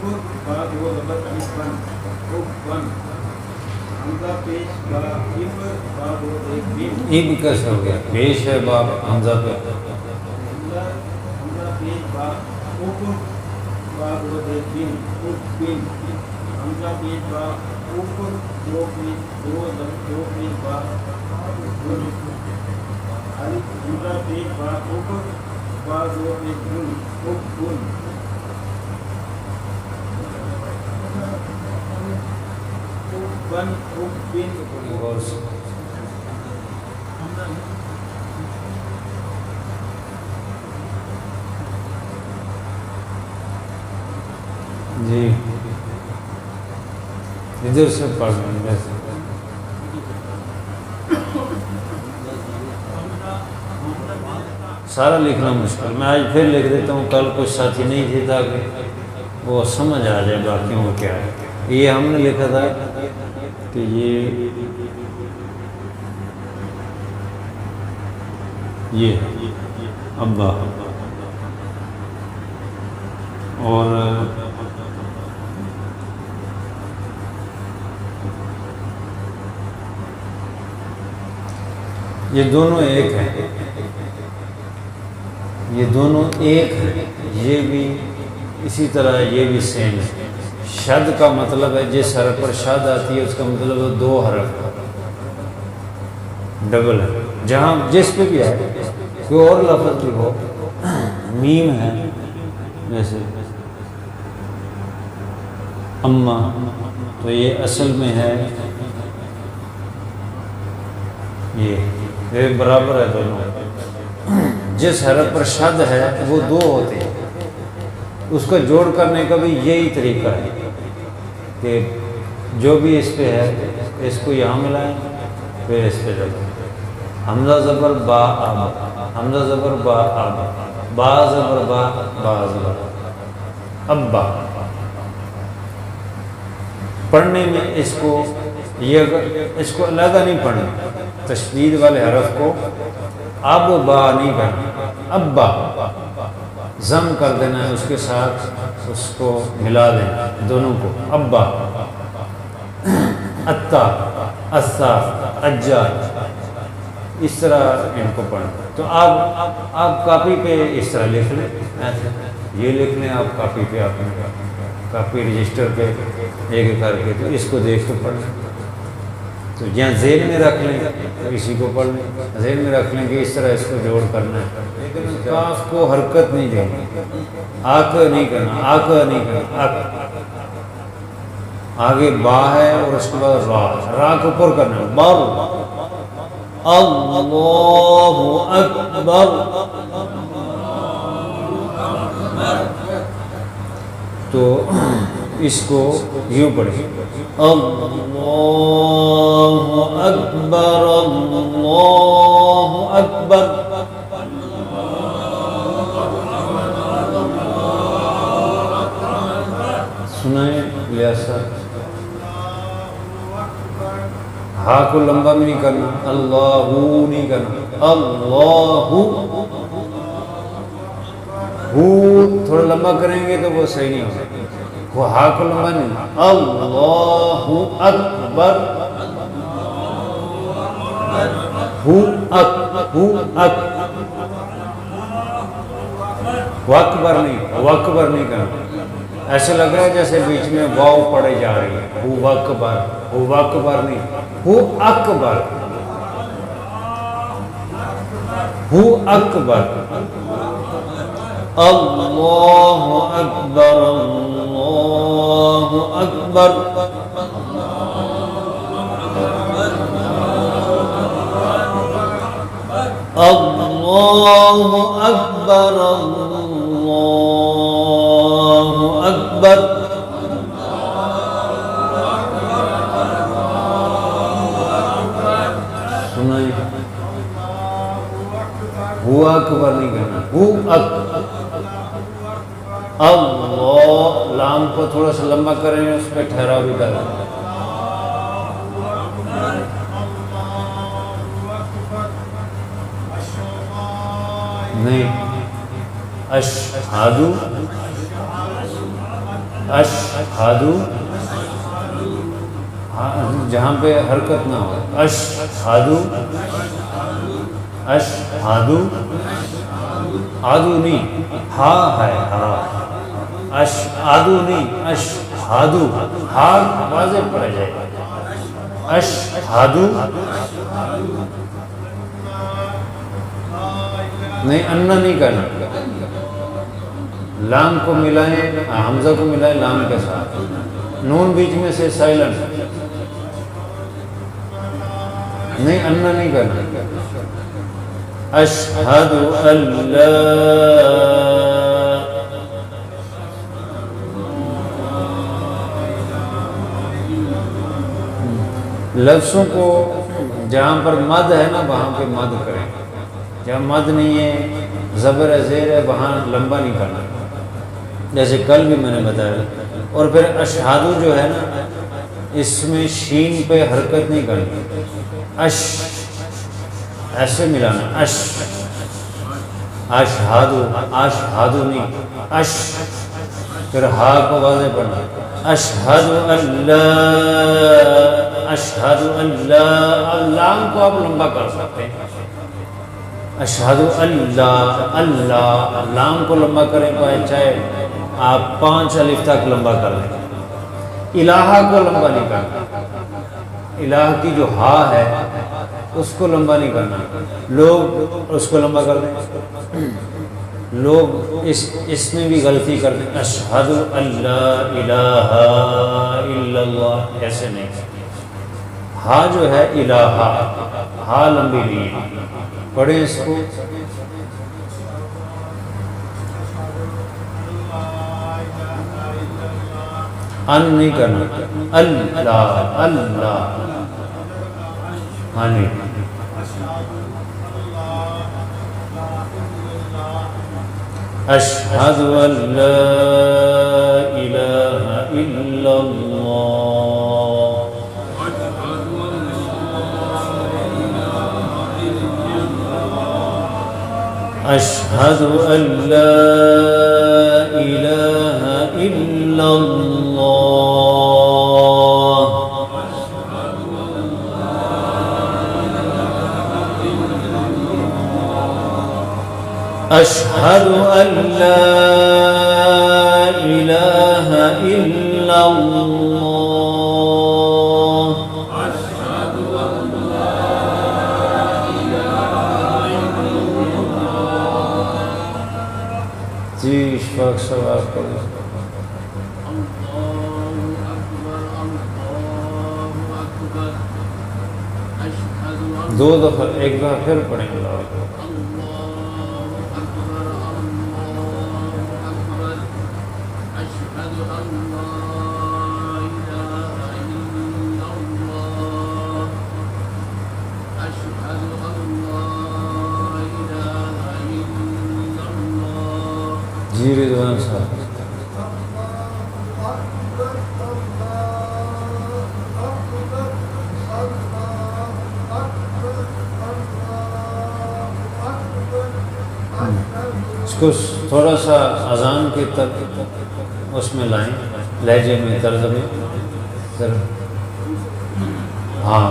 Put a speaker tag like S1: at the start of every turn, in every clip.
S1: اب کیسے ہو گیا؟ پیش ہے باب حمزہ پہ. جی ادھر سے پڑھ رہے ہیں ویسے. سارا لکھنا مشکل. میں آج پھر لکھ دیتا ہوں، کل کچھ ساتھی نہیں تھے تاکہ وہ سمجھ آ جائے باقیوں کو کیا ہے. یہ ہم نے لکھا تھا کہ یہ ابا اور یہ دونوں ایک ہیں، یہ دونوں ایک ہیں. یہ بھی اسی طرح یہ بھی سیم ہے. شد کا مطلب ہے جس حرف پر شد آتی ہے اس کا مطلب ہے دو حرف ڈبل ہے. جہاں جس پہ بھی ہے کوئی اور لفظ بھی ہو، میم ہے جیسے اما، تو یہ اصل میں ہے یہ برابر ہے دونوں. جس حرف پر شد ہے وہ دو ہوتے ہیں، اس کو جوڑ کرنے کا بھی یہی طریقہ ہے کہ جو بھی اس پہ ہے اس کو یہاں ملائیں پھر اس پہ جگہ. حمزہ زبر با اب، حمزہ زبر با اب، با زبر با، با زبر ابا. پڑھنے میں اس کو علیحدہ نہیں پڑھنا، تشدید والے حرف کو اب با نہیں کرنا، ابا ضم کر دینا ہے، اس کے ساتھ اس کو ملا دینا دونوں کو. ابا، اتا، اسا، اجا، اس طرح ان کو پڑھنا. تو آپ کاپی پہ اس طرح لکھ لیں، یہ لکھ لیں آپ کاپی پہ، آپ کاپی رجسٹر پہ ایک کر کے، تو اس کو دیکھ کے پڑھ لیں. تو جہاں ذہن میں رکھ لیں تو اسی کو پڑھ لیں، ذہن میں رکھ لیں کہ اس طرح اس کو جوڑ کرنا ہے. لیکن کاف کو حرکت نہیں دینی، آک نہیں کرنا، آک نہیں کرنا. آگے با ہے اور اس کے بعد را، را کو اوپر کرنا ہے. بر، اللہ اکبر. تو اس کو یوں پڑھیں، اللہ اکبر، اللہ اکبر. سنائیں لیاسا. ہاں کو لمبا بھی نہیں کرنا، اللہ نہیں کرنا، اللہ ہو تھوڑا لمبا کریں گے تو وہ صحیح نہیں ہوگا. وہ ہاں کو لمبا نہیں، اللہ اکبر، ہو اک، ہو اک، وکبر نہیں، وکبر نہیں کرنا. ایسے لگ رہا ہے جیسے بیچ میں واو پڑے جا رہی ہے. ہو وکبر، ہو وکبر نہیں، ہو اکبر، ہو اکبر. اللہ اکبر، اللہ اکبر. اللہ اکبر، اللہ اکبر. سنائیں، ہوا اکبر نہیں کرنا، ہو اک. اللہ، لام کو تھوڑا سا لمبا کریں، اس پہ ٹھہراؤ بھی کریں. نہیں، اشہدو، اشہدو، جہاں پہ حرکت نہ ہو، اشہدو، اشہدو، آدو نہیں، ہا ہے ہا، اشہدو نہیں، اشہدو، ہا واضح پڑا جائے گا، اشہدو نہیں، انا نہیں کرنا، لام کو ملائیں، حمزہ کو ملائیں لام کے ساتھ، نون بیچ میں سے سائلنٹ، نہیں انا نہیں کرنا، اشہد اللہ، لفظوں کو جہاں پر مد ہے نا وہاں پہ مد کریں، جہاں مد نہیں ہے، زبر ہے، زیر ہے، وہاں لمبا نہیں کرنا، جیسے کل بھی میں نے بتایا۔ اور پھر اشہادو جو ہے نا اس میں شین پہ حرکت نہیں کرنی، اش ایسے ملانا، اش، اشہادو، اشہادو نہیں، اش، پھر ہا کو واضح پڑھنا، اشہد اللہ، اشہد اللہ، لام کو آپ لمبا کر سکتے ہیں، اشہد اللہ، اللہ، لام کو لمبا کریں چاہے آپ 5 الف تک لمبا کر لیں، الہ کو لمبا نہیں کرنا، الہ کی جو ہا ہے اس کو لمبا نہیں کرنا، لوگ اس کو لمبا کر دیں، لوگ اس میں بھی غلطی کرتے ہیں، اشہد اللہ الہ الا اللہ، ایسے نہیں، ہا جو ہے الہ، ہا لمبی نہیں ہے، پڑھیں اس کو، ان نہیں کرنا، اللہ، اللہ، ہاں نہیں، اشہد ان لا الہ الا اللہ، اشہد ان لا الہ الا اللہ، اشہد ان لا الہ الا اللہ، جی اشفاق ثواب کرو، دو دفعہ، ایک دفعہ پھر پڑھیں گے، اللہ جی رضوان صاحب، اس کو تھوڑا سا اذان کی تک اس میں لائیں، لہجے میں، طرز میں، ہاں،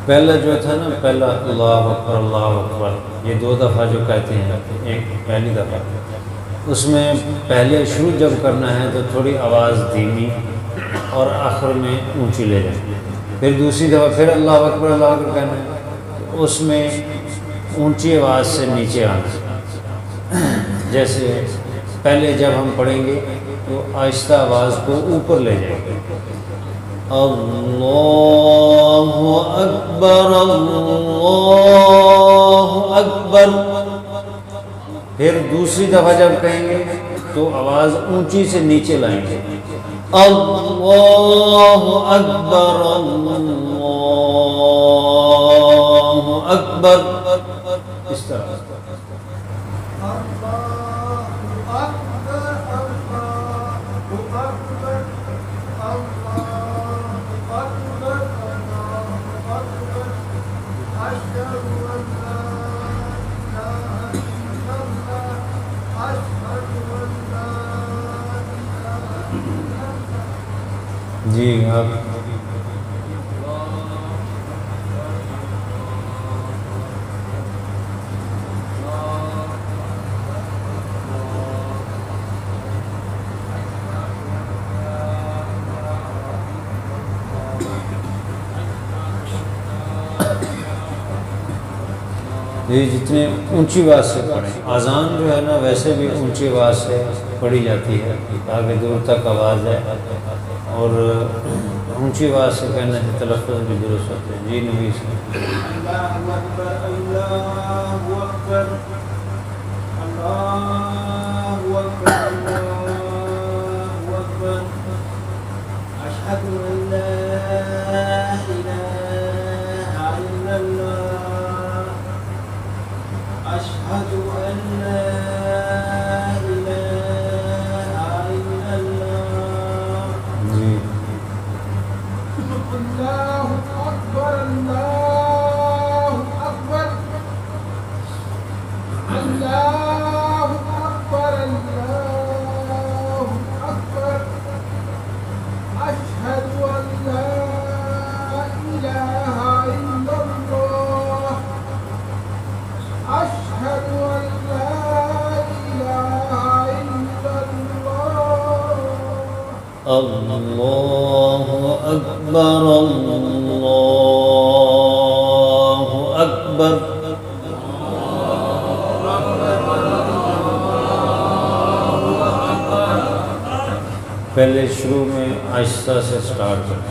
S1: پہلا جو تھا نا، پہلا اللہ اکبر، اللہ اکبر، یہ 2 دفعہ جو کہتے ہیں، ایک پہلی دفعہ، اس میں پہلے شروع جب کرنا ہے تو تھوڑی آواز دھیمی اور آخر میں اونچی لے جائیں، پھر دوسری دفعہ پھر اللہ اکبر، اللہ اکبر کہنا ہے، اس میں اونچی آواز سے نیچے آنا، جیسے پہلے جب ہم پڑھیں گے تو آہستہ آواز کو اوپر لے جائیں گے، اللہ اکبر، اللہ اکبر، پھر دوسری دفعہ جب کہیں گے تو آواز اونچی سے نیچے لائیں گے، اللہ اکبر، اللہ اکبر، اس طرح، جی آپ یہ جتنے اونچی آواز سے پڑھیں، اذان جو ہے نا ویسے بھی اونچی آواز سے پڑھی جاتی ہے تاکہ دور تک آواز جائے، اور اونچی آواز سے کہنے سے تلفظ بھی درست ہوتے ہیں۔ جی نبی سے
S2: اللہ اکبر اللہ اکبر اللہ اکبر اللہ اکبر اشہد ان لا الہ الا اللہ اشہد ان لا الہ الا اللہ۔
S1: جی
S2: اللہ اکبر اللہ اکبر اللہ اکبر اللہ اکبر اشہد ان لا الہ الا اللہ اشہد ان لا الہ الا اللہ۔
S1: اللہ اکبر اللہ اکبر۔ پہلے شروع میں آہستہ سے سٹارٹ کریں۔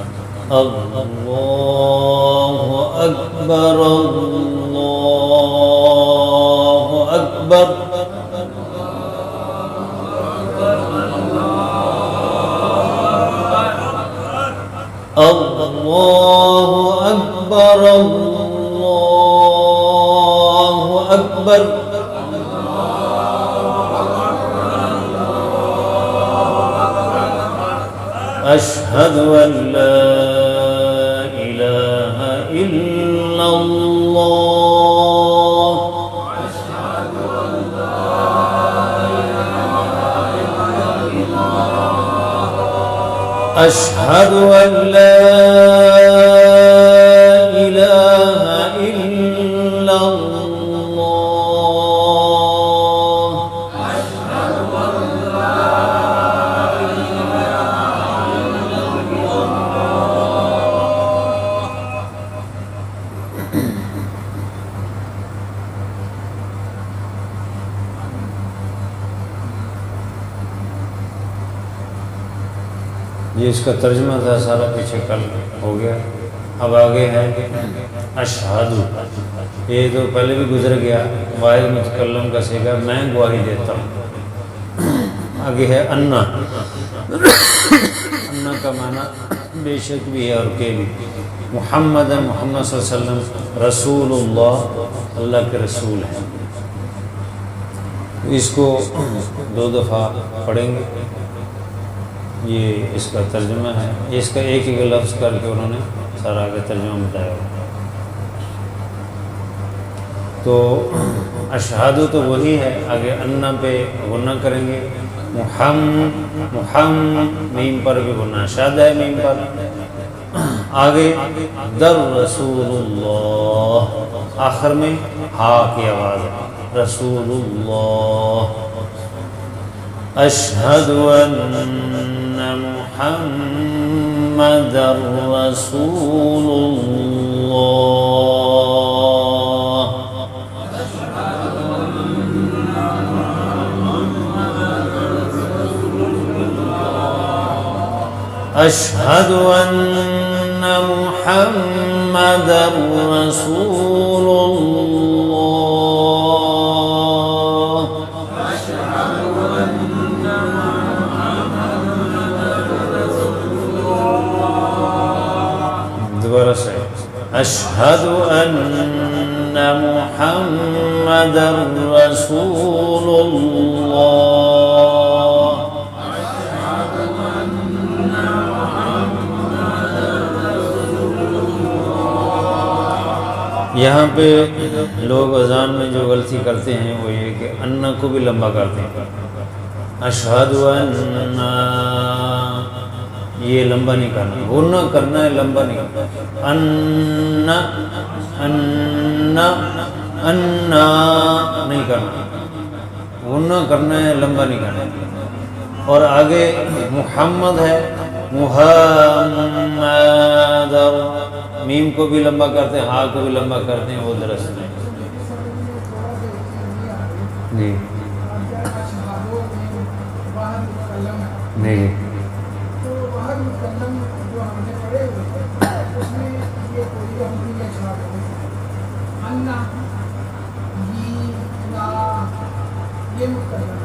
S1: اللہ اکبر اللہ اکبر۔ اللہ اکبر اللہ اکبر۔ اشہد ان لا الہ الا اللہ اشہد ان لا الہ الا اللہ یہ اس کا ترجمہ تھا، سارا پیچھے کل ہو گیا۔ اب آگے ہے اشہد، یہ تو پہلے بھی گزر گیا، واحد متکلم کا صیغہ میں گواہی دیتا ہوں۔ آگے ہے انا، انا کا معنی بے شک بھی ہے اور کہ بھی۔ محمد محمد صلی اللہ علیہ وسلم رسول اللہ، اللہ کے رسول ہیں۔ اس کو 2 دفعہ پڑھیں گے، یہ اس کا ترجمہ ہے۔ اس کا ایک ایک لفظ کر کے انہوں نے سارا آگے ترجمہ بتایا۔ تو اشہاد تو وہی ہے، آگے انا پہ غنہ کریں گے۔ میم پر بھی غنہ شاد ہے، میم پر۔ آگے در رسول اللہ، آخر میں ہا کی آواز ہے، رسول اللہ۔ اشہد ان محمد رسول اللہ۔ اشہد ان محمد رسول اللہ۔ دوبارہ سے اشہد ان محمد رسول اللہ۔ یہاں پہ لوگ اذان میں جو غلطی کرتے ہیں وہ یہ کہ انا کو بھی لمبا کرتے ہیں۔ اشہد ان، یہ لمبا نہیں کرنا، غنہ کرنا ہے، لمبا نہیں کرنا. انا انا انا نہیں کرنا، غنہ کرنا ہے، لمبا نہیں کرنا. اور آگے محمد ہے، محمد، میم کو بھی لمبا کرتے ہیں، ہاں کو بھی لمبا کرتے ہیں، وہ درست نہیں. جی نہیں جی
S2: تو باہر مکلم جو ہم نے پڑھے ہوئے تھے اس میں یہ کوئی ہم بھی اشعار ہوئے انا یہ لا یہ مکلم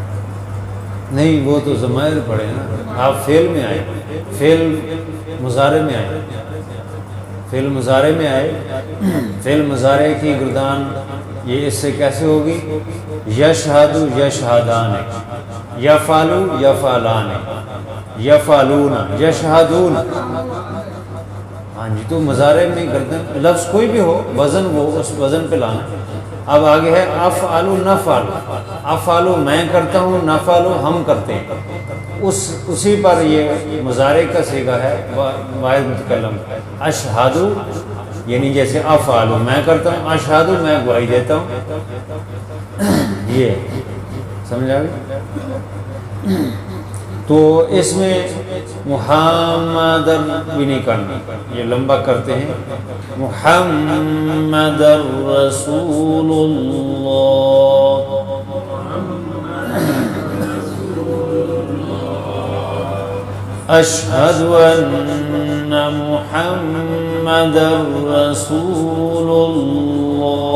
S1: نہیں، وہ تو ضمائر پڑھے نا. آپ فعل میں آئے، فعل مضارع میں آئے، فعل مضارع میں آئے. فعل مضارع کی گردان یہ اس سے کیسے ہوگی؟ یشہدو یشہدان، یفعلو یفعلان، یفعلون، یشہدون. ہاں جی، تو مضارع میں گردن لفظ کوئی بھی ہو، وزن وہ اس وزن پہ لانا. اب آگے ہے افعلو نفعلو، افعلو میں کرتا ہوں، نفعلو ہم کرتے ہیں. اسی پر یہ مضارع کا صیغہ ہے واحد متکلم. اشہدو یعنی جیسے افعلو میں کرتا ہوں، اشہدو میں گواہی دیتا ہوں. یہ سمجھ آ گئی؟ تو اس میں محمد بھی نہیں کرنا، یہ لمبا کرتے ہیں. محمد رسول اللہ، اشہد ان محمد رسول اللہ،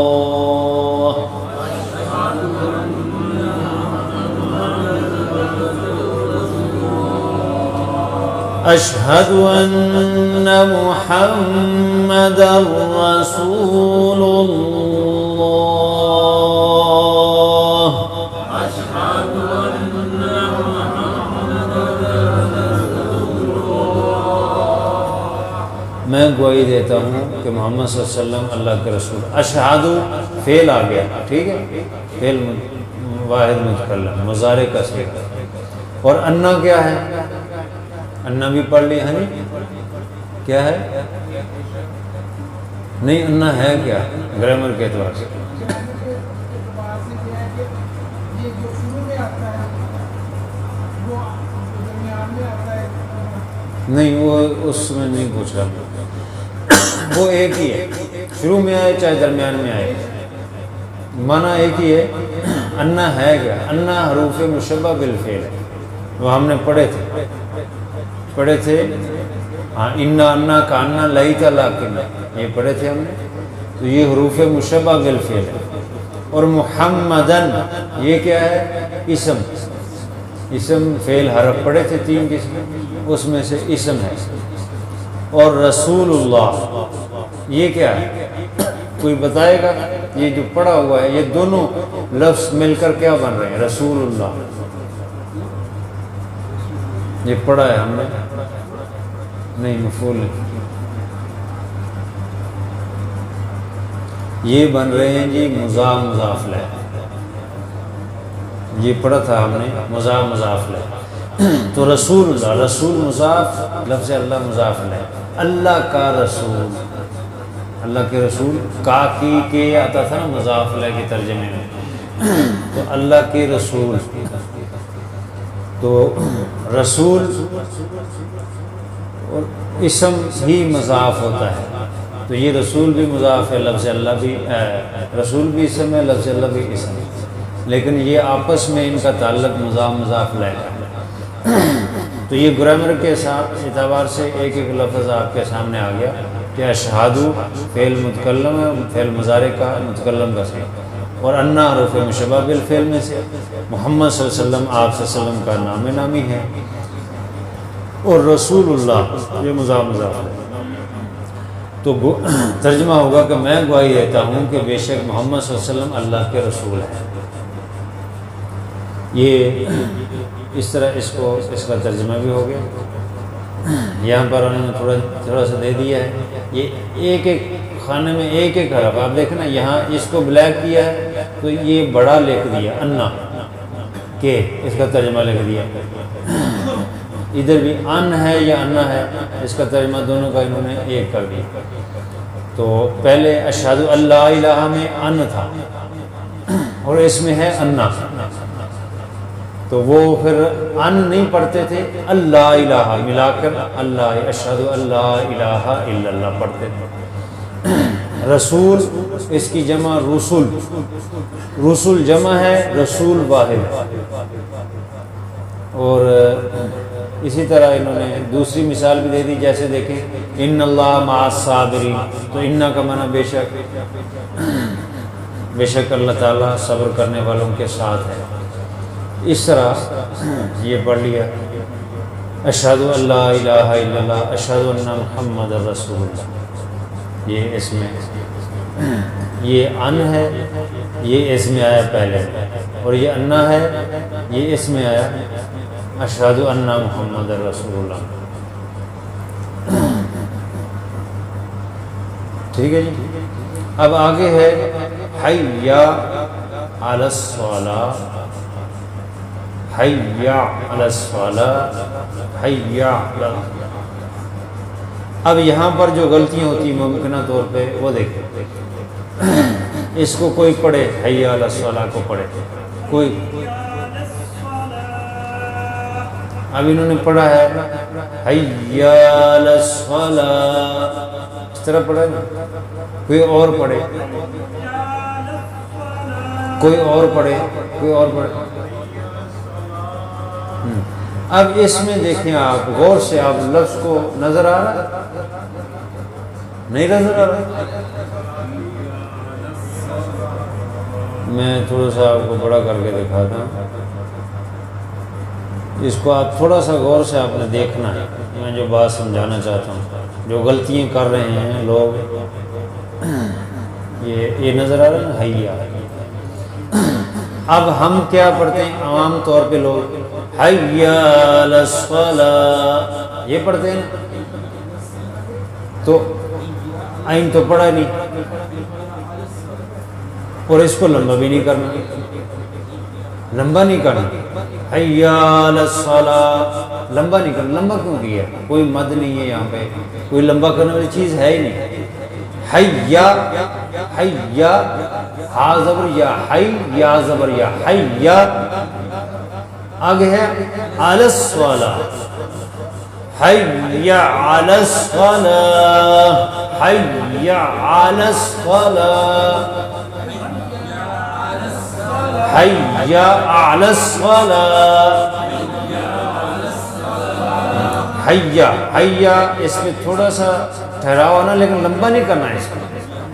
S1: اشہد ان محمد رسول اللہ، میں گواہی دیتا ہوں کہ محمد صلی اللہ علیہ وسلم اللہ کے رسول. اشہد فعل آ گیا، ٹھیک ہے، فعل واحد متکلم مضارع کا صیغہ. اور انا کیا ہے؟ انا بھی پڑھ لی ہے نہیں، کیا ہے؟ نہیں، انا ہے کیا گرامر کے اعتبار سے؟
S2: یہ جو شروع میں آتا ہے وہ درمیان میں آتا ہے.
S1: نہیں، وہ اس میں نہیں پوچھ رہا، وہ ایک ہی ہے، شروع میں آئے چاہے درمیان میں آئے، معنی ایک ہی ہے. انا ہے کیا؟ انا حروف مشبہ بالفعل ہے، وہ ہم نے پڑھے تھے. ہاں، انا انا کا انا لیت لیکن، یہ پڑھے تھے ہم نے. تو یہ حروف مشبہ بالفعل ہے. اور محمدن یہ کیا ہے؟ اسم فعل حرف پڑھے تھے 3 قسم، اس میں سے اسم ہے. اور رسول اللہ یہ کیا ہے؟ کوئی بتائے گا؟ یہ جو پڑھا ہوا ہے یہ دونوں لفظ مل کر کیا بن رہے ہیں؟ رسول اللہ. یہ پڑھا ہے ہم نے، نہیں مفعول نہیں. یہ بن رہے ہیں جی مضاف مضاف الیہ. یہ پڑھا تھا ہم نے مضاف مضاف الیہ. تو رسول اللہ، رسول مضاف، لفظ اللہ مضاف الیہ. اللہ کا رسول، اللہ کے رسول، کا کی کے آتا تھا نا مضاف الیہ کے ترجمے میں. تو اللہ کے رسول، تو رسول اور اسم ہی مضاف ہوتا ہے. تو یہ رسول بھی مضاف ہے، لفظ اللہ بھی، رسول بھی اسم ہے، لفظ اللہ بھی اسم ہے، لیکن یہ آپس میں ان کا تعلق مضاف مضاف الیہ ہے. تو یہ گرامر کے اعتبار سے ایک ایک لفظ آپ کے سامنے آ گیا کہ اشہدو فعل متکلم ہے، فعل مضارع کا متکلم کا صیغہ. اور انا حروف مشبہ بالفعل میں سے. محمد صلی اللہ علیہ وسلم آپ صلی اللہ علیہ وسلم کا نام نامی ہے. اور رسول اللہ یہ مضاف مضاف ہے. تو ترجمہ ہوگا کہ میں گواہی دیتا ہوں کہ بے شک محمد صلی اللہ علیہ وسلم اللہ کے رسول ہیں. یہ اس طرح اس کا ترجمہ بھی ہو گیا. یہاں پر انہوں نے تھوڑا سا دے دیا ہے. یہ ایک ایک خانے میں ایک ایک حرف، آپ دیکھیں نا، یہاں اس کو بلیک کیا ہے تو یہ بڑا لکھ دیا انا کے، اس کا ترجمہ لکھ دیا. ادھر بھی ان ہے یا انا ہے، اس کا ترجمہ دونوں کا انہوں نے ایک کر دیا۔ تو پہلے اشہد اللہ الہ میں ان تھا اور اس میں ہے انا، تو وہ پھر ان نہیں پڑھتے تھے، اللہ الہ ملا کر اللہ، اشہد اللہ الہ الا اللہ پڑھتے تھے۔ رسول اس کی جمع رسول، رسول جمع ہے، رسول واحد۔ اور اسی طرح انہوں نے دوسری مثال بھی دے دی، جیسے دیکھیں ان اللہ مع الصابرین، تو انا کا معنی بے شک اللہ تعالیٰ صبر کرنے والوں کے ساتھ ہے۔ اس طرح یہ پڑھ لیا، اشہد ان لا الہ الا اللہ، اشہد ان محمد رسول اللہ، یہ اس میں یہ ان ہے، یہ اس میں آیا پہلے، اور یہ انا ہے، یہ اس میں آیا اشہد ان محمد رسول اللہ۔ ٹھیک ہے جی۔ اب آگے ہے حی علی الصلاۃ، حی علی الصلاۃ، حی علی۔ اب یہاں پر جو غلطیاں ہوتی ہیں ممکنہ طور پہ وہ دیکھیں، اس کو کوئی پڑھے حی علی الصلاۃ کو پڑھے کوئی، اب انہوں نے پڑھا ہے حی علی الصلاۃ، اس طرح پڑھا ہے نا، کوئی اور پڑھے، کوئی اور پڑھے، کوئی اور پڑھے۔ اب اس میں دیکھیں آپ غور سے، آپ لفظ کو نظر آ رہا نہیں نظر آ رہا؟ میں تھوڑا سا آپ کو بڑا کر کے دکھاتا ہوں، اس کو آپ تھوڑا سا غور سے آپ نے دیکھنا ہے۔ میں جو بات سمجھانا چاہتا ہوں، جو غلطیاں کر رہے ہیں لوگ، یہ نظر آ رہا ہے نا حیا۔ اب ہم کیا پڑھتے ہیں عام طور پہ لوگ، حی علی الصلاۃ یہ پڑھتے ہیں، تو عین تو پڑھا نہیں، اور اس کو لمبا بھی نہیں کرنا، لمبا نہیں کرنا، حی علی الصلاۃ لمبا نہیں کرنا۔ لمبا کیوں کیا؟ کوئی مد نہیں ہے یہاں پہ، کوئی لمبا کرنے والی چیز ہے ہی نہیں۔ حیا، حیا، ہا زبر یا، حی یا زبر یا، حیا۔ آگے ہے علی الصلاۃ، حی علی الصلاۃ، حی علی الصلاۃ، حی علی الصلاۃ، حیا۔ حیا اس میں تھوڑا سا ٹھہراؤ نا، لیکن لمبا نہیں کرنا ہے اس کو،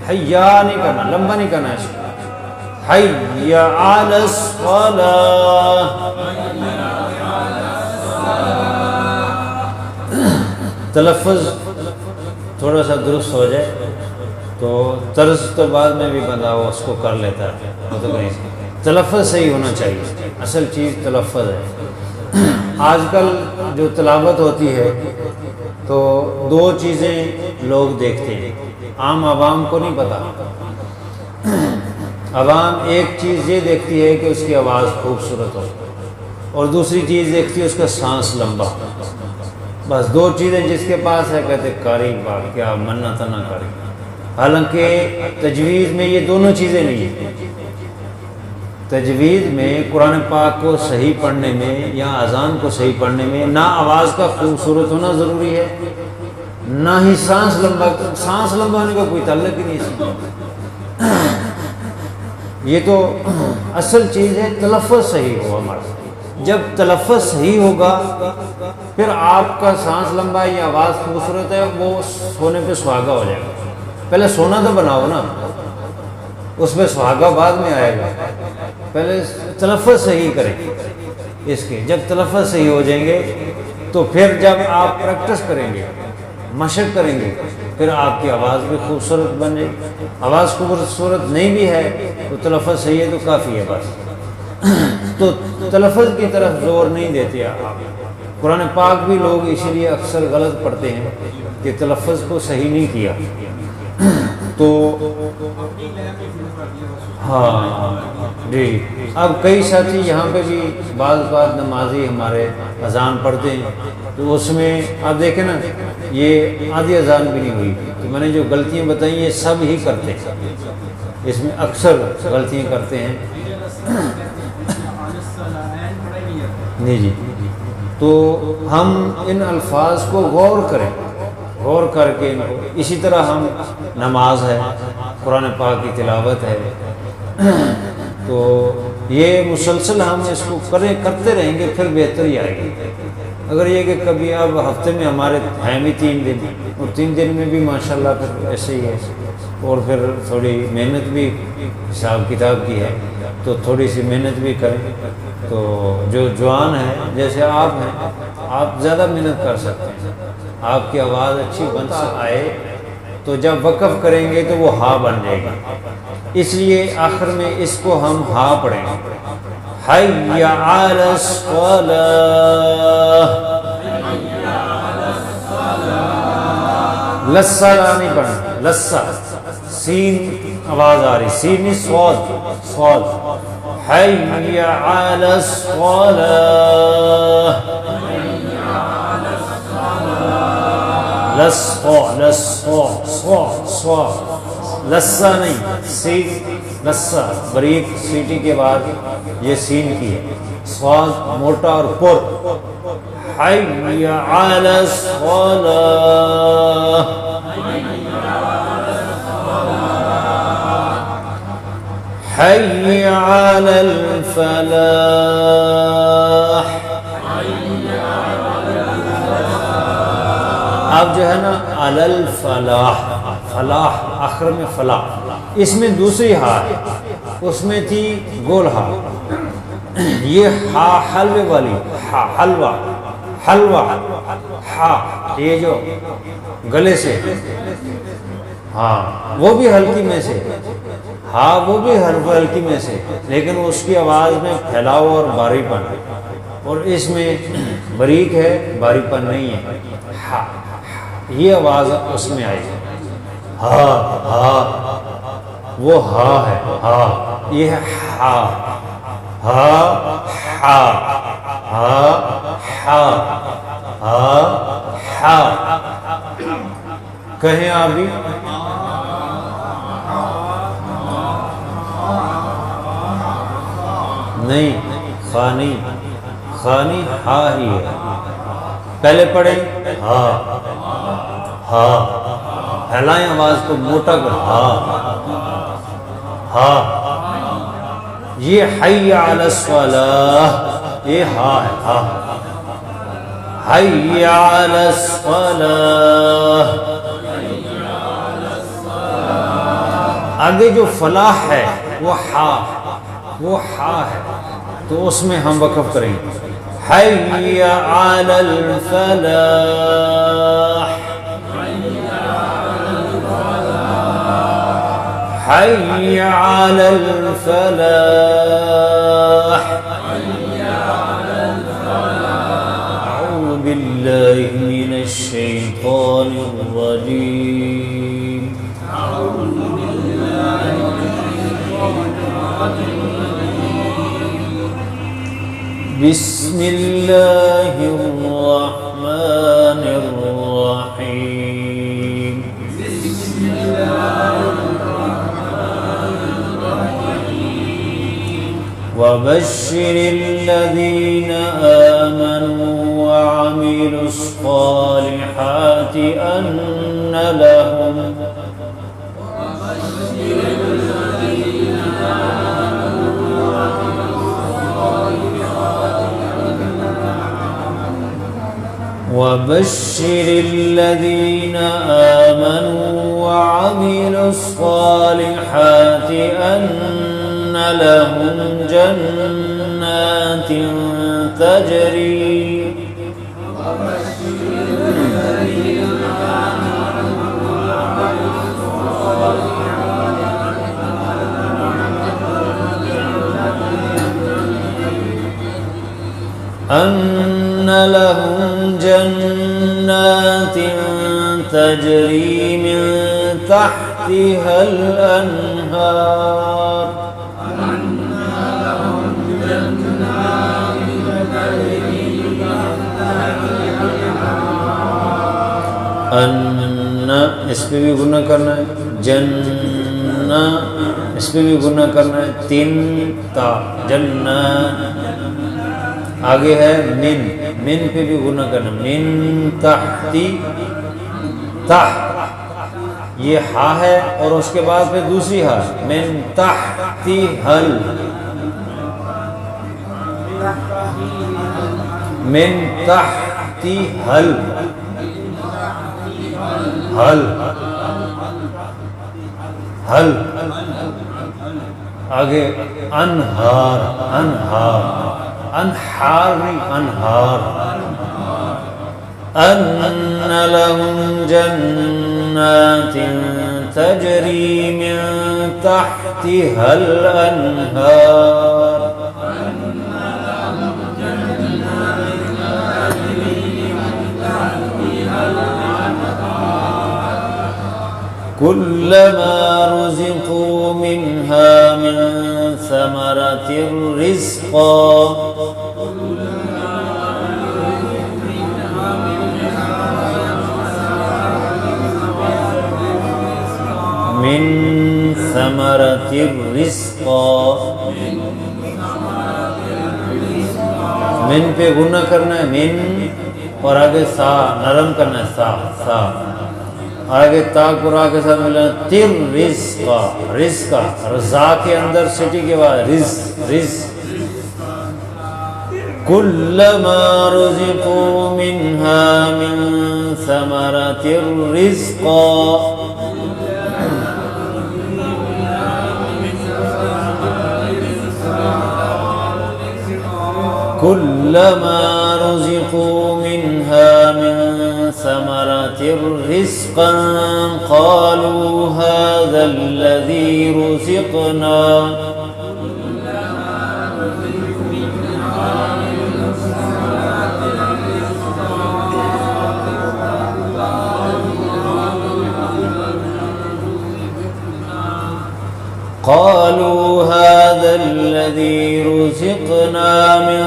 S1: حیا نہیں کرنا، لمبا نہیں کرنا ہے اس کو۔ حی علی الصلاۃ، تلفظ تھوڑا سا درست ہو جائے تو طرز تو بعد میں بھی بندہ وہ اس کو کر لیتا ہے، مطلب تلفظ صحیح ہونا چاہیے، اصل چیز تلفظ ہے۔ آج کل جو تلاوت ہوتی ہے تو دو چیزیں لوگ دیکھتے ہیں، عام عوام کو نہیں پتہ۔ عوام ایک چیز یہ دیکھتی ہے کہ اس کی آواز خوبصورت ہو، اور دوسری چیز دیکھتی ہے اس کا سانس لمبا، بس دو چیزیں جس کے پاس ہے کہتے قاری بات کیا منت نہ کرے، حالانکہ تجوید میں یہ دونوں چیزیں نہیں ہیں۔ تجوید میں قرآن پاک کو صحیح پڑھنے میں یا اذان کو صحیح پڑھنے میں نہ آواز کا خوبصورت ہونا ضروری ہے، نہ ہی سانس لمبا ہونے کا کوئی تعلق ہی نہیں ہے۔ یہ تو اصل چیز ہے تلفظ صحیح ہو ہمارا۔ جب تلفظ صحیح ہوگا پھر آپ کا سانس لمبا یا آواز خوبصورت ہے، وہ سونے پہ سہاگا ہو جائے گا۔ پہلے سونا تو بناؤ نا، اس میں سہاگا بعد میں آئے گا، پہلے تلفظ صحیح کریں اس کے۔ جب تلفظ صحیح ہو جائیں گے تو پھر جب آپ پریکٹس کریں گے، مشق کریں گے، پھر آپ کی آواز بھی خوبصورت بن جائے گی۔ آواز خوبصورت نہیں بھی ہے تو تلفظ صحیح ہے تو کافی ہے بس۔ تو تلفظ کی طرف زور نہیں دیتے آپ۔ قرآن پاک بھی لوگ اسی لیے اکثر غلط پڑھتے ہیں کہ تلفظ کو صحیح نہیں کیا۔ تو ہاں جی، اب کئی ساتھی یہاں پہ بھی بعض بات نمازی ہمارے اذان پڑھتے ہیں، تو اس میں آپ دیکھیں نا یہ آدھی اذان بھی نہیں ہوئی، تو میں نے جو غلطیاں بتائیں یہ سب ہی کرتے ہیں، اس میں اکثر غلطیاں کرتے ہیں جی، تو ہم ان الفاظ کو غور کریں، غور کر کے ان کو، اسی طرح ہم نماز ہے، قرآن پاک کی تلاوت ہے، تو یہ مسلسل ہم اس کو کرتے رہیں گے پھر بہتری آئے گی۔ اگر یہ کہ کبھی اب ہفتے میں ہمارے ہیں بھی 3 دن، اور 3 دن میں بھی ماشاءاللہ پھر ایسے ہی ہے، اور پھر تھوڑی محنت بھی حساب کتاب کی ہے، تو تھوڑی سی محنت بھی کریں، تو جو جوان ہیں جیسے آپ ہیں آپ زیادہ محنت کر سکتے ہیں، آپ کی آواز اچھی بن آئے تو جب وقف کریں گے تو وہ ہا بن جائے گی، اس لیے آخر میں اس کو ہم ہا پڑھیں گے، حی علی الصلاۃ، لسا نہیں پڑھنا، لسا سین آواز آ رہی، سین نہیں صاد، صاد، حی علی الصلاۃ، لسا نہیں، سین لسا بریک سیٹی کے بعد یہ سین کی ہے، صاد موٹا اور پر، حی علی الصلاۃ، حی علی الفلاح، اب جو ہے نا علی الفلاح، فلاح آخر میں فلاح، اس میں دوسری ہا ہے، اس میں تھی گول ہا، یہ ہا حلوے والی، ہا حلوہ، حلوہ، ہا یہ جو گلے سے، ہاں وہ بھی ہلکی میں سے، ہاں وہ بھی ہلکی میں سے، لیکن اس کی آواز میں پھیلاؤ اور باری پن، اور اس میں بریک ہے باری پن نہیں ہے، ہا یہ آواز اس میں آئی، ہا ہا وہ ہا ہے، ہا یہ ہے ہا، ہا ہا ہا ہا ہا ہا، کہیں آپ بھی نہیں، خانی، خانی ہا ہی ہے، پہلے پڑھیں ہا، ہا پھیلائیں آواز کو موٹا کر، ہا ہا، یہ حی علی الصلاۃ یہ ہا ہے، ہا، حی علی الصلاۃ، آگے جو فلاح ہے وہ ہا، وہ ہا ہے، تو اس میں ہم وقف کریں گے، حی علی الفلاح، حی علی الفلاح، اعوذ باللہ من الشیطان الرجیم، بسم اللہ الرحمن الرحیم، وبشر الذین آمنوا وعملوا الصالحات ان لهم وبشر الذين آمنوا وعملوا الصالحات أن لهم جنات تجري أن لهم جنات تجري من تحتها الأنهار الأنهار ان اس پہ بھی گناہ کرنا ہے، جنہ اس پہ بھی گناہ کرنا ہے، تین تا جنہ، آگے ہے من پہ بھی گناہ کرنا، من تحتی، تحت یہ ہا ہے اور اس کے بعد پھر دوسری ہا، من تحتی حل، من تحتی حل، حل حل، آگے انہار، انہار، انہار نہیں انہار، ان لهم جنات تجری من تحتها الانہار، كلما رزقوا منها من ثمرة رزقا من ثمرة رزقا، من پہ گناہ کرنا ہے، من اور آگے سا نرم کرنا ہے، سا سا، آگے تا کو را کے ساتھ ملنا تر رزقا، رزقا رزا کے اندر سٹی کے بعد رز رز، کلما رزقوا منها من ثمرة رزقا كلما رزقوا منها من ثمرة رزقا قالوا هذا الذي رزقنا قالوا هذا الذي رزقنا من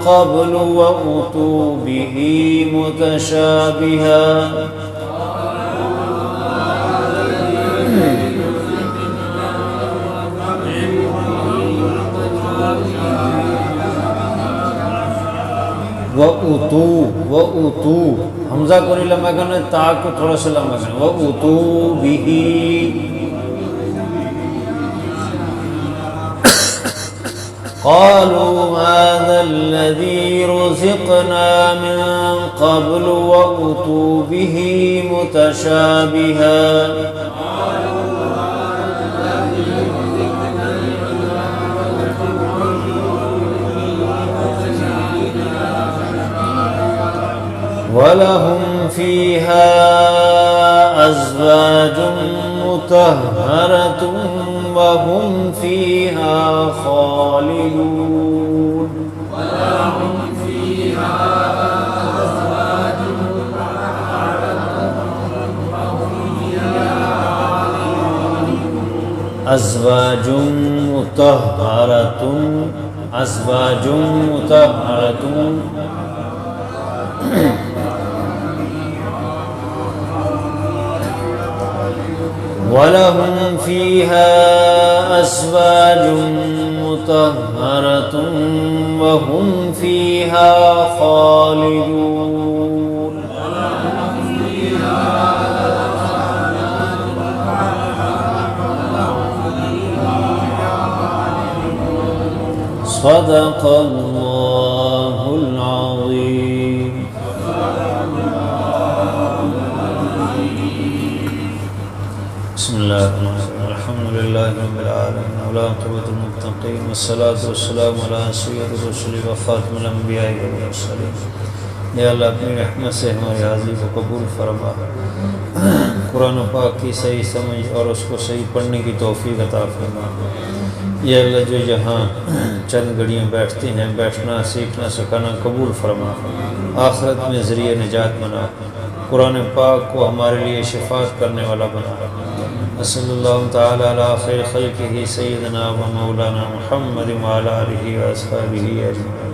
S1: قبل وأتوا به متشابها وَأُتُوا حمزہ کو نہیں لمبا کرنا، تا کو تھوڑا سا لمبا کرنا، وَأُتُوا بِهِ قالوا هذا الذي رزقنا من قبل وأتوا به متشابها ولهم فيها أزواج مطهرة وهم فيها خالدون ولهم فيها أزواج مطهرة وهم فيها خالدون أزواج مطهرة أزواج مطهرة وَلَهُمْ فِيهَا أَزْوَاجٌ مُطَهَّرَةٌ وَهُمْ فِيهَا خَالِدُونَ صدق الله العظيم. بسم الله الرحمن الرحيم. الحمد لله رب العالمين والعاقبة للمتقين والصلاة والسلام على سيد الرسل وخاتم الأنبياء والمرسلين. یا اللہ اپنی رحمت سے ہماری حاضری کو قبول فرما، قرآن پاک کی صحیح سمجھ اور اس کو صحیح پڑھنے کی توفیق عطا فرما. یا اللہ جو یہاں چند گھڑیاں بیٹھتے ہیں، بیٹھنا سیکھنا سکھانا قبول فرما، آخرت میں ذریعہ نجات بنا، قرآن پاک کو ہمارے لیے شفاعت کرنے والا بنا. صلی اللہ تعالی علی خیر خلقہ سیدنا و مولانا محمد وعلی آلہ و اصحابہ اجمعین.